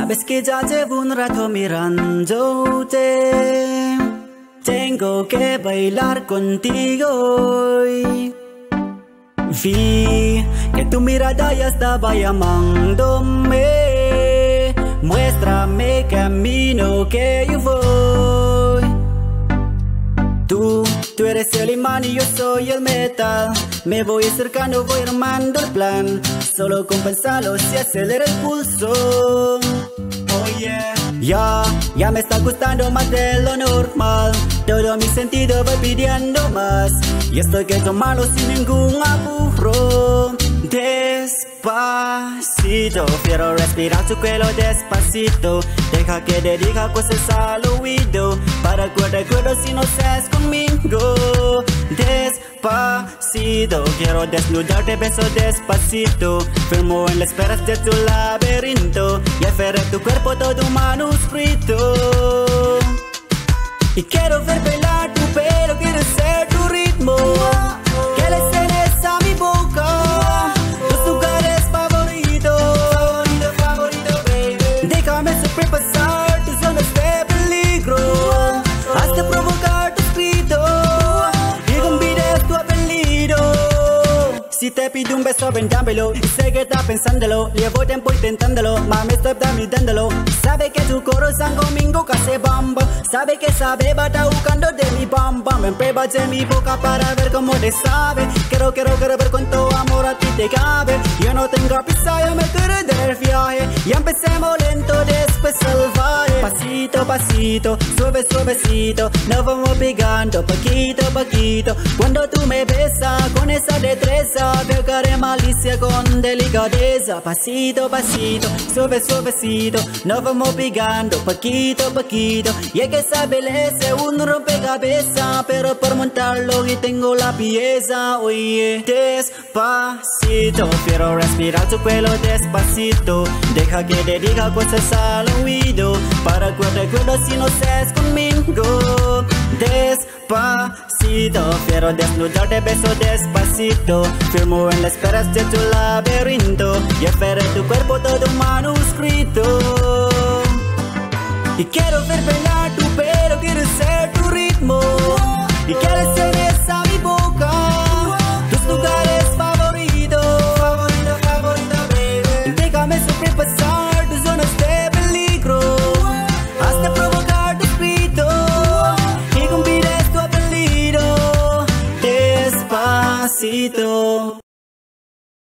Sabes que ya llevo un rato mirándote. Tengo que bailar contigo hoy. Vi que tu mirada ya estaba llamándome. Muéstrame el camino que yo voy. Tú eres el imán y yo soy el metal. Me voy acercando, voy armando el plan. Solo con pensarlo se acelera el pulso. Oh yeah. Ya me está gustando más de lo normal. Todo mi sentido va pidiendo más. Y estoy que tomarlo sin ningún apuro. Despacito, quiero respirar tu cuello despacito. Deja que te diga cosas al oído. Para que recuerdo si no seas conmigo. Despacito, quiero desnudarte, beso despacito. Firmo en las esperas de tu laberinto. Y aferré tu cuerpo todo un manuscrito. Y quiero ver bailar tu pelo, quiero ser tu ritmo. Que le cedes a mi boca tus lugares favoritos. Baby. Déjame sobrepasar tus zonas de peligro. Hasta provocar tus gritos y convides tu apellido. Si te pido un beso, ven dámelo. Y sé que estás pensándolo. Llevo tiempo intentándolo, mami, estoy dándolo. Sabe que tu corazón conmigo casi bamba. Sabe que sabe, va estar buscando de mi bamba. Me pruebas de mi boca para ver cómo te sabe. Quiero ver cuánto amor a ti te cabe. Yo no tengo prisa, yo me quiero del viaje. Y empecemos lento, después salvaje. Pasito, pasito, suavecito. Nos vamos pegando, poquito. Cuando tú me besas con esa destreza, pegaré malicia con delicadeza. Pasito, suavecito. Nos vamos pegando, poquito. Y es que esa belleza es un rompecabezas, pero por montarlo y tengo la pieza. Oye, despacito, quiero respirar tu pelo despacito. Deja que te diga cosas al oído. Para que recuerdo si no seas conmigo. Despacito, quiero desnudarte, beso despacito. Firmo en las esperas de tu laberinto. Y aferré tu cuerpo todo un manuscrito. Y quiero ver bailar tu pelo, quiero ser tu ritmo. Y que le cedes a mi boca tus lugares favoritos. Baby. Déjame sobrepasar tus zonas de peligro. Hasta provocar tus gritos y convides tu apellido. Despacito.